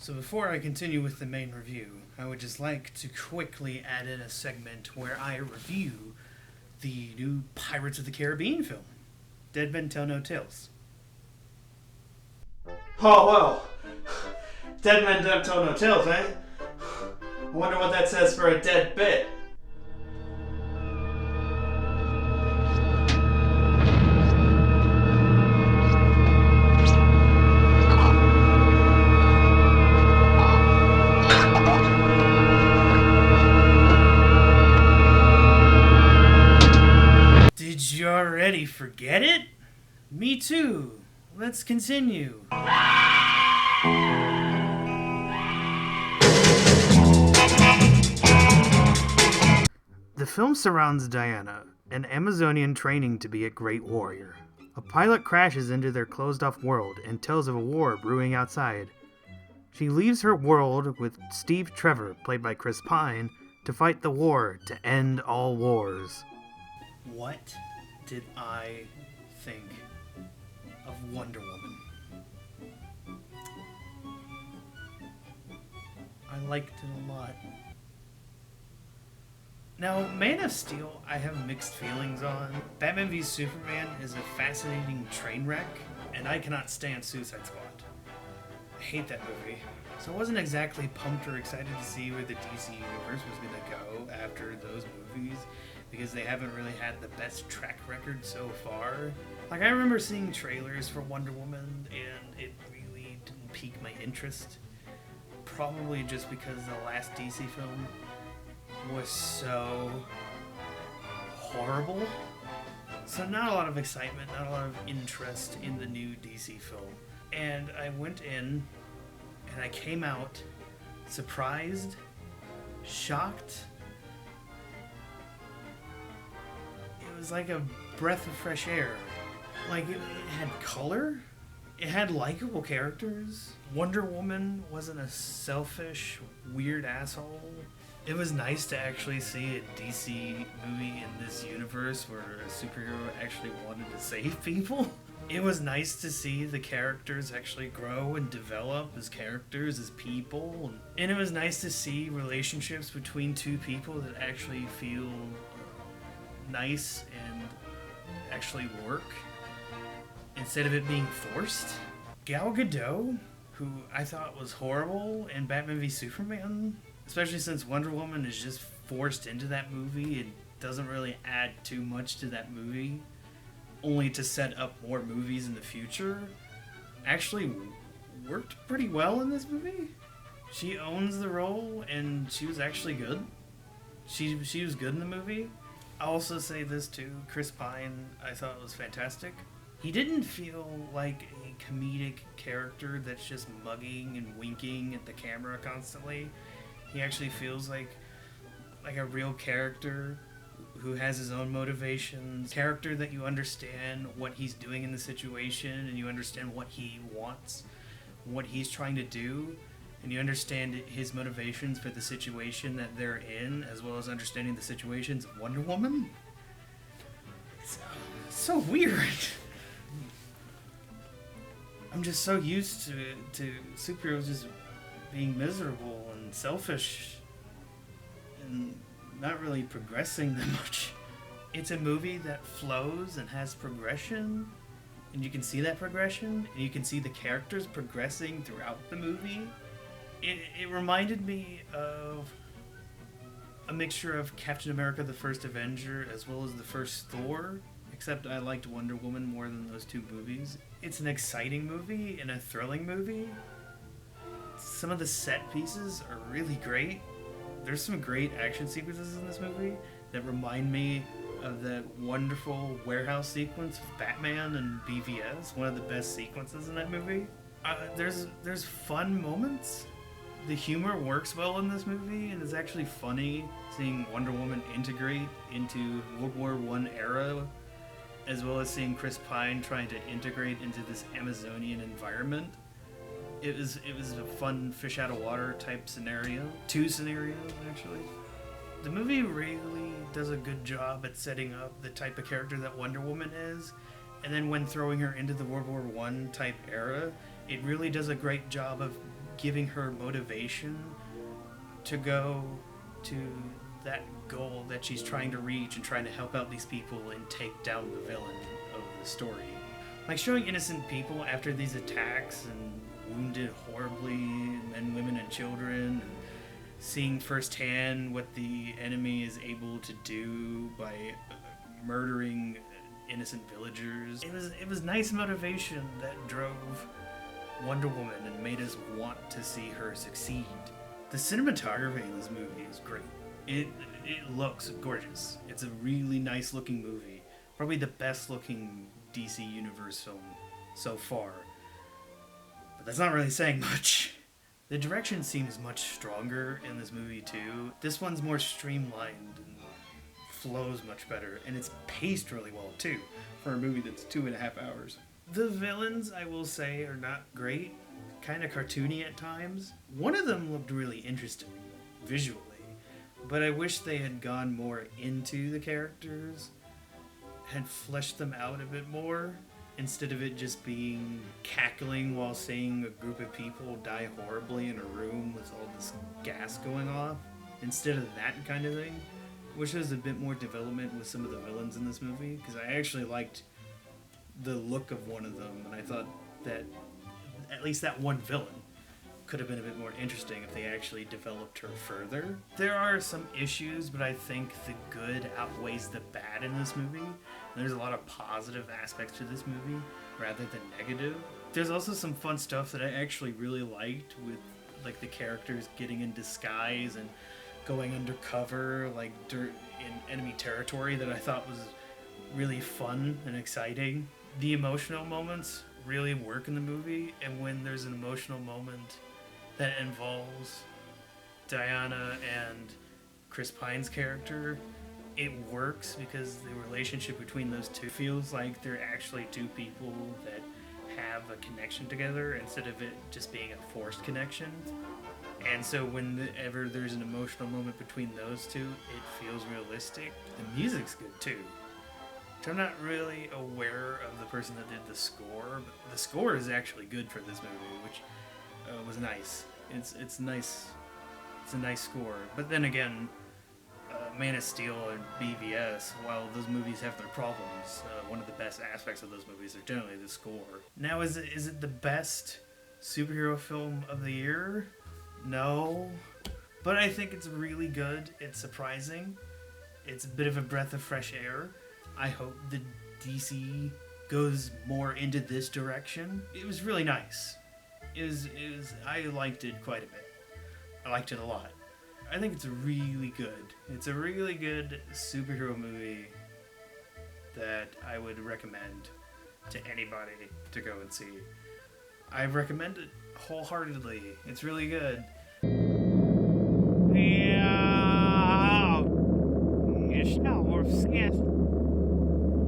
So before I continue with the main review, I would just like to quickly add in a segment where I review the new Pirates of the Caribbean film, Dead Men Tell No Tales. Oh, well. Dead Men Don't Tell No Tales, eh? I wonder what that says for a dead bit. Did you already forget it? Me too. Let's continue. The film surrounds Diana, an Amazonian training to be a great warrior. A pilot crashes into their closed-off world and tells of a war brewing outside. She leaves her world with Steve Trevor, played by Chris Pine, to fight the war to end all wars. What did I think of Wonder Woman? I liked it a lot. Now, Man of Steel, I have mixed feelings on. Batman v Superman is a fascinating train wreck, and I cannot stand Suicide Squad. I hate that movie. So I wasn't exactly pumped or excited to see where the DC universe was going to go after those movies, because they haven't really had the best track record so far. Like, I remember seeing trailers for Wonder Woman, and it really didn't pique my interest. Probably just because the last DC film was so horrible. So not a lot of excitement, not a lot of interest in the new DC film. And I went in, and I came out surprised, shocked. It was like a breath of fresh air. Like, it had color. It had likable characters. Wonder Woman wasn't a selfish, weird asshole. It was nice to actually see a DC movie in this universe where a superhero actually wanted to save people. It was nice to see the characters actually grow and develop as characters, as people. And it was nice to see relationships between two people that actually feel nice and actually work, instead of it being forced. Gal Gadot, who I thought was horrible in Batman v Superman, especially since Wonder Woman is just forced into that movie, it doesn't really add too much to that movie, only to set up more movies in the future, actually worked pretty well in this movie. She owns the role, and she was actually good. She was good in the movie. I'll also say this too, Chris Pine, I thought was fantastic. He didn't feel like a comedic character that's just mugging and winking at the camera constantly. He actually feels like a real character who has his own motivations. Character that you understand what he's doing in the situation, and you understand what he wants, what he's trying to do, and you understand his motivations for the situation that they're in, as well as understanding the situations of Wonder Woman. It's so weird. I'm just so used to superheroes just being miserable and selfish and not really progressing that much. It's a movie that flows and has progression, and you can see that progression, and you can see the characters progressing throughout the movie. It reminded me of a mixture of Captain America the First Avenger as well as the first Thor, except I liked Wonder Woman more than those two movies. It's an exciting movie and a thrilling movie. Some of the set pieces are really great. There's some great action sequences in this movie that remind me of that wonderful warehouse sequence with Batman and BVS, one of the best sequences in that movie. There's fun moments. The humor works well in this movie, and it's actually funny seeing Wonder Woman integrate into World War I era, as well as seeing Chris Pine trying to integrate into this Amazonian environment. It was a fun fish out of water type scenario. Two scenarios, actually. The movie really does a good job at setting up the type of character that Wonder Woman is, and then when throwing her into the World War I type era, it really does a great job of giving her motivation to go to that goal that she's trying to reach and trying to help out these people and take down the villain of the story. Like showing innocent people after these attacks and wounded horribly, men, women, and children, and seeing firsthand what the enemy is able to do by murdering innocent villagers. It was nice motivation that drove Wonder Woman and made us want to see her succeed. The cinematography in this movie is great. It looks gorgeous. It's a really nice looking movie. Probably the best looking DC Universe film so far. But that's not really saying much. The direction seems much stronger in this movie too. This one's more streamlined and flows much better, and it's paced really well too for a movie that's 2.5 hours. The villains, I will say, are not great. Kind of cartoony at times. One of them looked really interesting visually, but I wish they had gone more into the characters, had fleshed them out a bit more, instead of it just being cackling while seeing a group of people die horribly in a room with all this gas going off. Instead of that kind of thing. I wish there was a bit more development with some of the villains in this movie, because I actually liked the look of one of them, and I thought that at least that one villain could have been a bit more interesting if they actually developed her further. There are some issues, but I think the good outweighs the bad in this movie. And there's a lot of positive aspects to this movie rather than negative. There's also some fun stuff that I actually really liked with like the characters getting in disguise and going undercover like in enemy territory that I thought was really fun and exciting. The emotional moments really work in the movie, and when there's an emotional moment that involves Diana and Chris Pine's character, it works because the relationship between those two feels like they're actually two people that have a connection together instead of it just being a forced connection. And so whenever there's an emotional moment between those two, it feels realistic. The music's good too. Which I'm not really aware of the person that did the score, but the score is actually good for this movie, which was nice. It's nice. It's a nice score. But then again, Man of Steel and BVS, while those movies have their problems, one of the best aspects of those movies are generally the score. Now, is it the best superhero film of the year? No. But I think it's really good. It's surprising. It's a bit of a breath of fresh air. I hope the DC goes more into this direction. It was really nice. I liked it quite a bit. I liked it a lot. I think it's really good. It's a really good superhero movie that I would recommend to anybody to go and see. I recommend it wholeheartedly. It's really good.